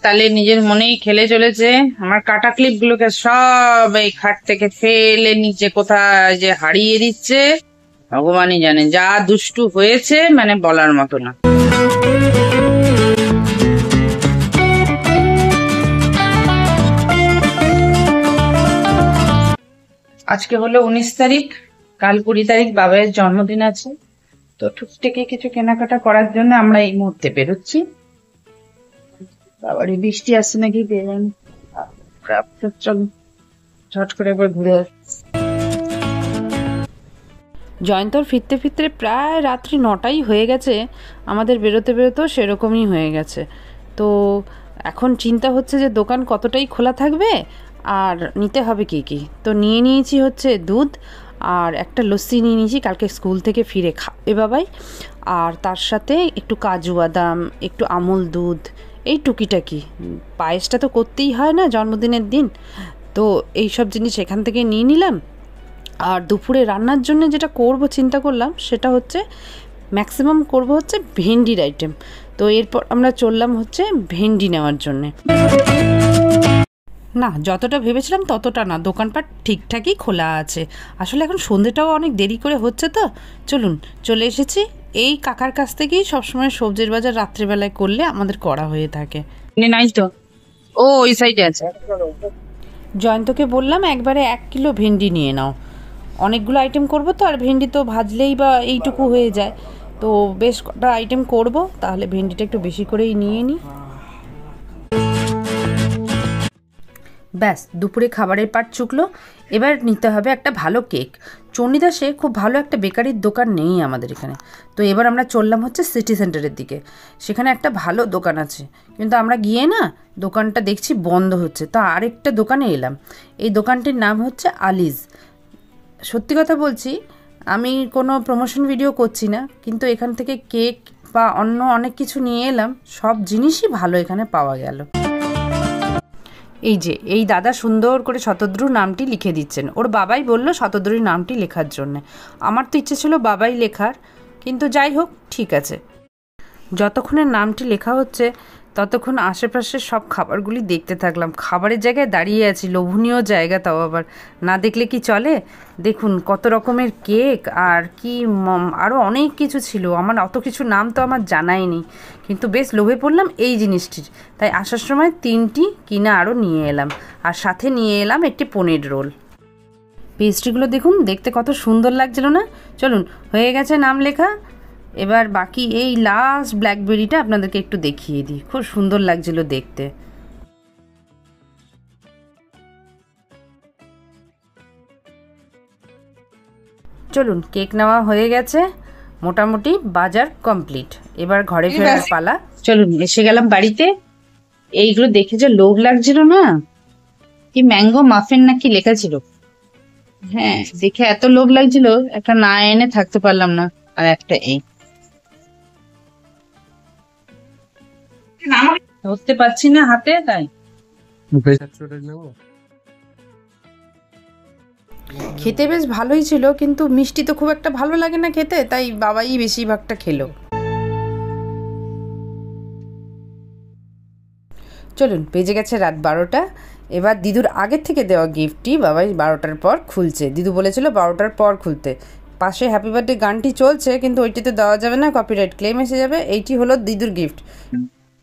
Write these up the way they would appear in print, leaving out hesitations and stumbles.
তালে নিজের মনেই খেলে চলেছে। আমার কাটা ক্লিপ গুলোকে সব এই খাট থেকে ফেলে নিচে কোথায় যে হারিয়ে দিচ্ছে ভগবানই জানে। যা দুষ্টু হয়েছে মানে বলার মতো না। আজকে হলো 19 তারিখ, কাল 20 তারিখ বাবার জন্মদিন আছে। তো টুকটাকি কিছু কেনাকাটা করার জন্য আমরা এই মুহূর্তে বেরোচ্ছি। বাবারই বৃষ্টি আসছে নাকি বেরোন, চল ঝট করে একবার ঘুরে আসছি। জয়ন্তর ফিরতে ফিরতে প্রায় রাত্রি 9টাই হয়ে গেছে। আমাদের বেরোতে বেরোতেও সেরকমই হয়ে গেছে। তো এখন চিন্তা হচ্ছে যে দোকান কতটাই খোলা থাকবে আর নিতে হবে কি কি। তো নিয়ে নিয়েছি হচ্ছে দুধ আর একটা লস্যি নিয়ে নিয়েছি, কালকে স্কুল থেকে ফিরে খাবে বাবাই। আর তার সাথে একটু কাজু বাদাম, একটু আমুল দুধ, এই টুকিটাকি। পায়েসটা তো করতেই হয় না জন্মদিনের দিন, তো এই সব জিনিস এখান থেকে নিয়ে নিলাম। আর দুপুরে রান্নার জন্য যেটা করব চিন্তা করলাম সেটা হচ্ছে ম্যাক্সিমাম করব হচ্ছে ভেন্ডির আইটেম। তো এরপর আমরা চললাম হচ্ছে ভেন্ডি নেওয়ার জন্যে। না, যতটা ভেবেছিলাম ততটা না, দোকানপাট ঠিকঠাকই খোলা আছে। আসলে এখন সন্ধ্যেটাও অনেক দেরি করে হচ্ছে, তো চলুন চলে এসেছি। এই কাকার কাছ থেকেই সবসময় সবজির বাজার রাত্রিবেলায় করলে আমাদের করা হয়ে থাকে। নাই তো, ও ওই সাইডে আছে। জয়ন্তকে বললাম একবারে 1 কিলো ভেন্ডি নিয়ে নাও, অনেকগুলো আইটেম করব তো, আর ভেন্ডি তো ভাজলেই বা এইটুকু হয়ে যায়, তো বেশ কটা আইটেম করব, তাহলে ভেন্ডিটা একটু বেশি করেই নিয়ে নিই। ব্যাস দুপুরে খাবারের পাট চুকলো। এবার নিতে হবে একটা ভালো কেক। চণ্ডীদাসে খুব ভালো একটা বেকারির দোকান নেই আমাদের এখানে। তো এবার আমরা চললাম হচ্ছে সিটি সেন্টারের দিকে। সেখানে একটা ভালো দোকান আছে, কিন্তু আমরা গিয়ে না দোকানটা দেখছি বন্ধ হচ্ছে। তা আরেকটা দোকানে এলাম। এই দোকানটির নাম হচ্ছে আলিজ। সত্যি কথা বলছি, আমি কোনো প্রমোশন ভিডিও করছি না, কিন্তু এখান থেকে কেক বা অন্য অনেক কিছু নিয়ে এলাম। সব জিনিসই ভালো এখানে পাওয়া গেল। এই যে এই দাদা সুন্দর করে শতদ্রু নামটি লিখে দিচ্ছেন। ওর বাবাই বলল শতদ্রুর নামটি লেখার জন্যে। আমার তো ইচ্ছে ছিল বাবাই লেখার, কিন্তু যাই হোক ঠিক আছে। যতক্ষণে নামটি লেখা হচ্ছে ততক্ষণ আশেপাশের সব খাবারগুলি দেখতে থাকলাম। খাবারের জায়গায় দাঁড়িয়ে আছি, লোভনীয় জায়গা, তাও আবার না দেখলে কি চলে। দেখুন কত রকমের কেক আর কি আরও অনেক কিছু ছিল। আমার অত কিছু নাম তো আমার জানাই নেই, কিন্তু বেশ লোভে পড়লাম এই জিনিসটির। তাই আসার সময় 3টি কিনা আরও নিয়ে এলাম, আর সাথে নিয়ে এলাম একটি পনির রোল। পেস্ট্রিগুলো দেখুন দেখতে কত সুন্দর লাগছিল না। চলুন, হয়ে গেছে নাম লেখা। এবার বাকি এই লাস্ট ব্ল্যাকবেরিটা আপনাদেরকে একটু দেখিয়ে দিই, খুব সুন্দর লাগছিল দেখতে। চলুন, কেক নেওয়া হয়ে গেছে, মোটামুটি বাজার কমপ্লিট। এবার ঘরে ফেরার পালা। চলুন, এসে গেলাম বাড়িতে। এইগুলো দেখে যে লোভ লাগছিল না, কি ম্যাঙ্গো মাফিন নাকি লেখা ছিল। হ্যাঁ, দেখে এত লোভ লাগছিল, একটা না এনে থাকতে পারলাম না। আর একটা এই ধরতে পারছি না হাতে, তাই খেতে বেশ ভালোই ছিল, কিন্তু মিষ্টি তো খুব একটা ভালো লাগে না খেতে, তাই বাবাই বেশিরভাগটা খেলো। চলুন, বেজে গেছে রাত 12টা। এবার দিদুর আগের থেকে দেওয়া গিফটটি বাবাই 12টার পর খুলছে। দিদু বলেছিল 12টার পর খুলতে। পাশে হ্যাপি বার্থডে গানটি চলছে, কিন্তু ওইটিতে দেওয়া যাবে না, কপিরাইট ক্লেম এসে যাবে। এইটি হলো দিদুর গিফট।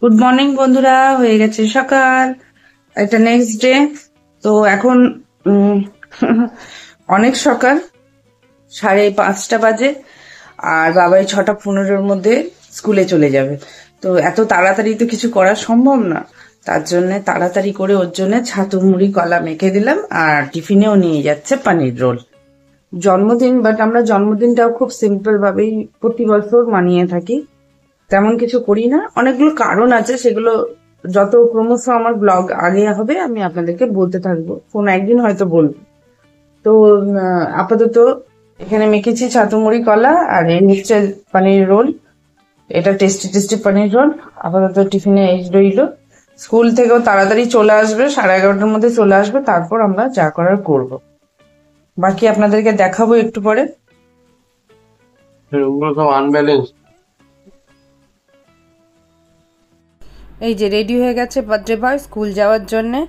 গুড মর্নিং বন্ধুরা, হয়ে গেছে সকাল, এটা নেক্সট ডে। তো এখন অনেক সকাল, 5:30 বাজে, আর বাবাই 6:15-র মধ্যে স্কুলে চলে যাবে। তো এত তাড়াতাড়ি তো কিছু করা সম্ভব না, তার জন্য তাড়াতাড়ি করে ওর জন্য ছাতু মুড়ি কলা মেখে দিলাম, আর টিফিনেও নিয়ে যাচ্ছে পনির রোল। জন্মদিন, বাট আমরা জন্মদিনটাও খুব সিম্পল ভাবেই প্রতি বছর মানিয়ে থাকি, তেমন কিছু করি না। অনেকগুলো কারণ আছে, সেগুলো যত ক্রমশ আমার ব্লগ আগে হবে আমি আপনাদেরকে বলতে থাকবো, কোন একদিন হয়তো বলবো। তো আপাতত এখানে মেখেছি ছাতু মুড়ি কলা, আর এই হচ্ছে পনির রোল। এটা টেস্টি টেস্টি পনির রোল। আপাতত টিফিনে এই রইলো। স্কুল থেকেও তাড়াতাড়ি চলে আসবে, 11:30-র মধ্যে চলে আসবে, তারপর আমরা যা করার করব। বাকি আপনাদেরকে দেখাবো একটু পরে। এই যে রেডি হয়ে গেছে বার্থডে বয় স্কুল যাওয়ার জন্যে।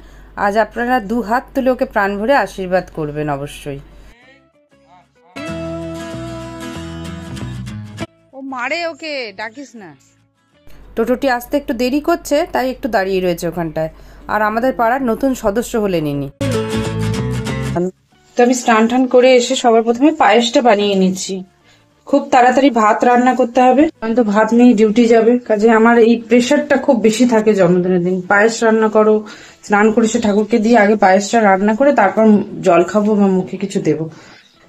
আজ আপনারা 2 হাত তুলে ওকে প্রাণ ভরে আশীর্বাদ করবেন অবশ্যই। ও মারে, ওকে ডাকিস না। টোটোটি আসতে একটু দেরি করছে, তাই একটু দাঁড়িয়ে রয়েছে ওখানটায়। আর আমাদের পাড়ার নতুন সদস্য হলেন ইনি। তো আমি স্নান টান করে এসে সবার প্রথমে পায়েসটা বানিয়ে নিচ্ছি। খুব তাড়াতাড়ি ভাত রান্না করতে হবে, কারণ তো ভাত নিয়ে ডিউটি যাবে। কাজে আমার এই প্রেশারটা খুব বেশি থাকে জন্মদিনের দিন। পায়েস রান্না করো, স্নান করে সে ঠাকুরকে দিয়ে আগে পায়েসটা রান্না করে তারপর জল খাবো বা মুখে কিছু দেবো।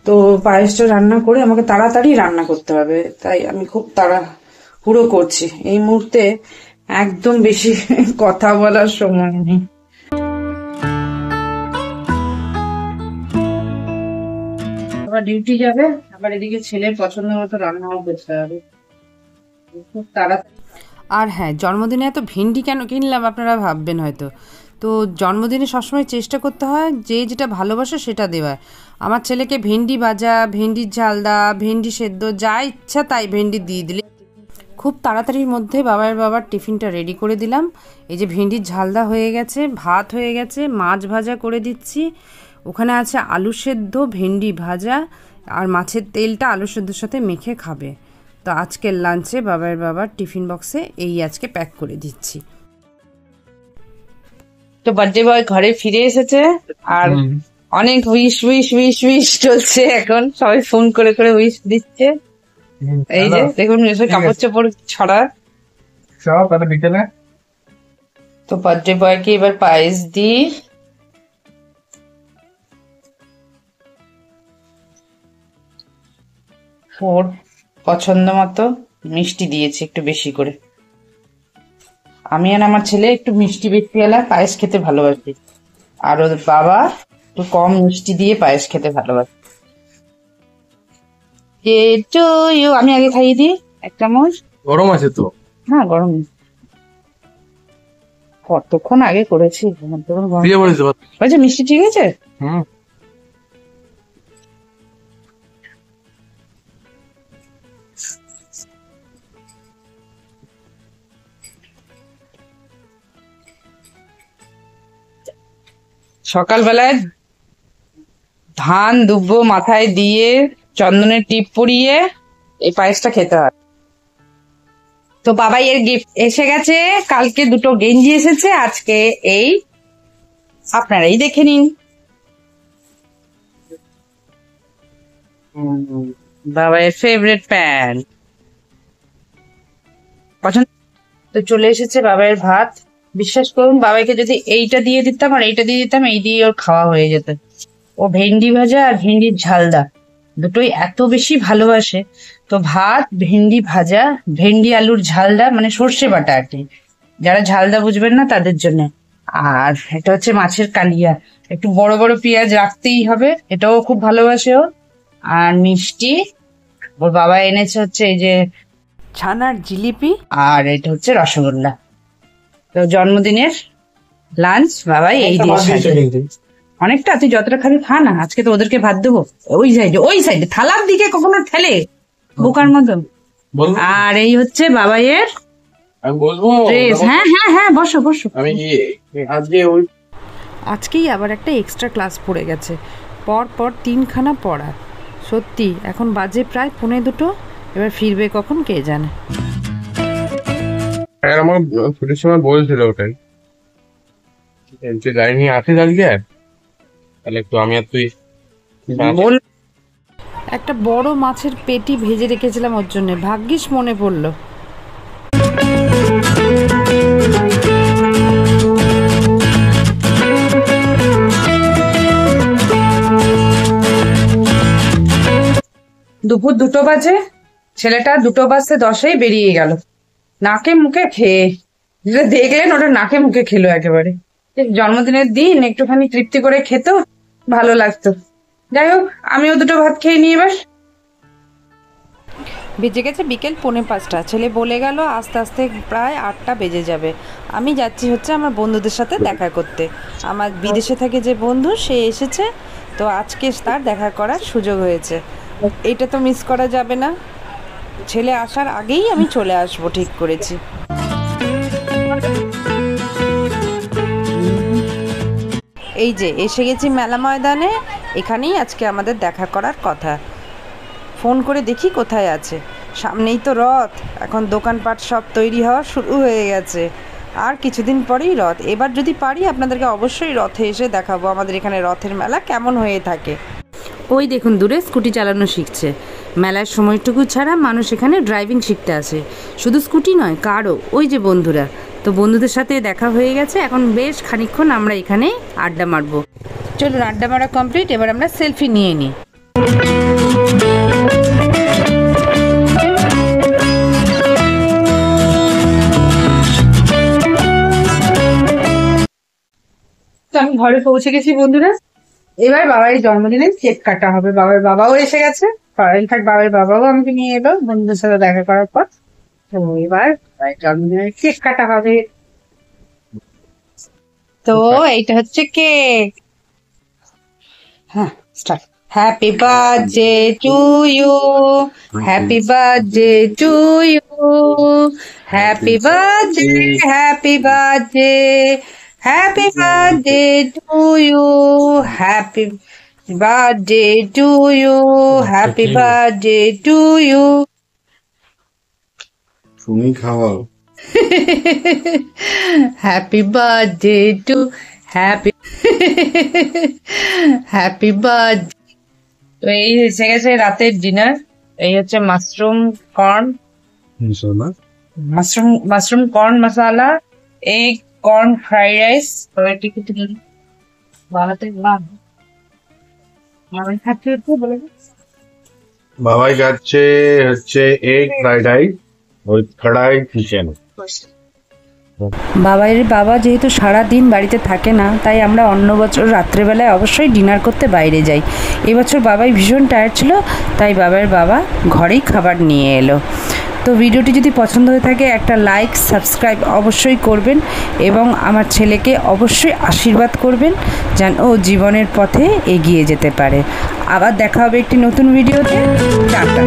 তো পায়েসটা রান্না করে আমাকে তাড়াতাড়ি রান্না করতে হবে, তাই আমি খুব তাড়াহুড়ো করছি এই মুহূর্তে। একদম বেশি কথা বলার সময় নেই। আবার ডিউটি যাবে, আবার এদিকে ছেলের পছন্দ মতো রান্নাও করতে হবে, খুব তাড়াতাড়ি। আর হ্যাঁ, জন্মদিনে এত ভেন্ডি কেন কিনলাম আপনারা ভাববেন হয়তো। তো জন্মদিনে সবসময় চেষ্টা করতে হয় যে যেটা ভালোবাসে সেটা দেওয়ার। আমার ছেলেকে ভেন্ডি ভাজা, ভেন্ডির ঝালদা, ভেন্ডি সেদ্ধ যা ইচ্ছা তাই ভেন্ডি দিয়ে দিলে। খুব তাড়াতাড়ির মধ্যে বাবার টিফিনটা রেডি করে দিলাম। এই যে ভেন্ডির ঝালদা হয়ে গেছে, ভাত হয়ে গেছে, মাছ ভাজা করে দিচ্ছি। ওখানে আছে আলু সেদ্ধ, ভেন্ডি ভাজা, আর মাছের তেলটা আলু সেদ্ধর সাথে মেখে খাবে। তো আজকের লাঞ্চে বাবার টিফিন বক্সে এই আজকে প্যাক করে দিচ্ছি। তো বার্থডে বয় ঘরে ফিরে এসেছে, আর অনেক উইশ চলছে এখন। সবাই ফোন করে করে উইশ দিচ্ছে। এই যে দেখুন এসে কাপড় চোপড় ছড়া সব তাহলে বিকেলে। তো বার্থডে বয়কে এবার পায়েস দিই। ওর পছন্দ মতো মিষ্টি দিয়েছি একটু বেশি করে। আমি আর আমার ছেলে একটু মিষ্টি বেশি এলা পায়েস খেতে ভালোবাসি, আর ওর বাবা একটু কম মিষ্টি দিয়ে পায়েস খেতে ভালোবাসে। আমি আগে খাইয়ে দিই 1 চামচ। গরম আছে তো? হ্যাঁ গরম, কতক্ষণ আগে করেছি। বলছে মিষ্টি ঠিক আছে। সকালবেলায় ধান দুব্বো মাথায় দিয়ে চন্দনের টিপ পরিয়ে এই পায়েসটা খেতে হয়। তো বাবাই এর গিফট এসে গেছে। কালকে 2টো গেঞ্জি এসেছে, আজকে এই আপনারাই দেখে নিন। বাবাইয়ের ফেভারিট প্যান্ট পছন্দ। তো চলে এসেছে বাবাইয়ের ভাত। বিশ্বাস করুন, বাবাইকে যদি এইটা দিয়ে দিতাম আর এইটা দিয়ে দিতাম, এই দিয়ে ওর খাওয়া হয়ে যেত। ও ভেন্ডি ভাজা আর ভেন্ডির ঝালদা দুটোই এত বেশি ভালোবাসে। তো ভাত, ভেন্ডি ভাজা, ভেন্ডি আলুর ঝালদা, মানে সর্ষে বাটা আর কি, যারা ঝালদা বুঝবেন না তাদের জন্য। আর এটা হচ্ছে মাছের কালিয়া, একটু বড় বড় পেঁয়াজ রাখতেই হবে, এটাও খুব ভালোবাসে ও। আর মিষ্টি ওর বাবা এনেছে হচ্ছে এই যে ছানার জিলিপি, আর এটা হচ্ছে রসগোল্লা। তো জন্মদিনের লাঞ্চ বাবাই এই দিয়ে অনেকটা। তুই যতটা খাবি খা না, আজকে তো ওদেরকে ভাত দেবো। ওই সাইডে থালার দিকে কখনো ঠেলে বোকার মতন। আর এই হচ্ছে বাবাইয়ের ড্রেস। হ্যাঁ বসো বসো। আজকেই আবার একটা এক্সট্রা ক্লাস পড়ে গেছে, পর 3খানা পড়া। সত্যি এখন বাজে প্রায় 1:45। এবার ফিরবে কখন কে জানে। আমার ছুটির সময় বলছিল ওটাই যে গাড়ি নিয়ে আসিস আজকে, তাহলে একটু আমি আর তুই একটা বড় মাছের পেটি ভেজে রেখেছিলাম ওর জন্য, ভাগ্যিস মনে পড়লো। দুপুর 2টো বাজে, ছেলেটা 2টো বাজতে 10-এই বেরিয়ে গেল নাকে মুখে খেয়ে। যেটা দেখলেন ওটা নাকে মুখে খেলো একেবারে। জন্মদিনের দিন একটুখানি তৃপ্তি করে খেতো, ভালো লাগতো। যাই হোক, আমিও 2টো ভাত খেয়ে নিই এবার। বেজে গেছে বিকেল 4:45। ছেলে বলে গেল আস্তে আস্তে প্রায় 8টা বেজে যাবে। আমি যাচ্ছি হচ্ছে আমার বন্ধুদের সাথে দেখা করতে। আমার বিদেশে থাকে যে বন্ধু, সে এসেছে, তো আজকে তার দেখা করার সুযোগ হয়েছে। এটা তো মিস করা যাবে না। ছেলে আসার আগেই আমি চলে আসবো ঠিক করেছি। এই যে এসে গেছি মেলা ময়দানে, এখানেই আজকে আমাদের দেখা করার কথা। ফোন করে দেখি কোথায় আছে। সামনেই তো রথ, এখন দোকানপাট সব তৈরি হওয়া শুরু হয়ে গেছে, আর কিছুদিন পরেই রথ। এবার যদি পারি আপনাদেরকে অবশ্যই রথে এসে দেখাবো আমাদের এখানে রথের মেলা কেমন হয়ে থাকে। ওই দেখুন দূরে স্কুটি চালানো শিখছে। মেলার সময়টুকু ছাড়া মানুষ এখানে ড্রাইভিং শিখতে আসে, শুধু স্কুটি নয় কারও। ওই যে বন্ধুরা, তো বন্ধুদের সাথে দেখা হয়ে গেছে, এখন বেশ খানিকক্ষণ আমরা এখানে আড্ডা মারবো। চলুন, আড্ডা মারা কমপ্লিট, এবার আমরা সেলফি নিয়ে নিই। তো আমি ঘরে পৌঁছে গেছি বন্ধুরা। এবার বাবার জন্মদিনে কেক কাটা হবে। বাবার বাবাও এসে গেছে, ইনফ্যাক্ট বাবার বাবাও আমাকে নিয়ে এলো বন্ধুদের সাথে দেখা করার পর। তো এবার জন্মদিনের কেক কাটা হবে। তো এইটা হচ্ছে কেক। হ্যাঁ, start. Happy birthday to you, happy birthday to you, happy birthday, happy birthday, happy birthday to you, happy birthday to you, happy birthday to you. তুমি খাওয়াও। Happy birthday to happy happy birthday. তো এই এসে গেছে রাতের dinner. এই হচ্ছে mushroom corn, mushroom corn মশালা, এই কর্ন ফ্রাইড রাইস। বাবাই খাচ্ছে হচ্ছে এগ ফ্রাইড রাইস উইথ কড়াই চিকেন। বাবার বাবা যেহেতু সারা দিন বাড়িতে থাকে না, তাই আমরা অন্য বছর রাত্রেবেলায় অবশ্যই ডিনার করতে বাইরে যাই। এবছর বাবাই ভীষণ টায়ার্ড ছিল, তাই বাবার বাবা ঘরেই খাবার নিয়ে এলো। তো ভিডিওটি যদি পছন্দ হয়ে থাকে একটা লাইক সাবস্ক্রাইব অবশ্যই করবেন, এবং আমার ছেলেকে অবশ্যই আশীর্বাদ করবেন যেন ও জীবনের পথে এগিয়ে যেতে পারে। আবার দেখা হবে একটি নতুন ভিডিওতে। টাটা।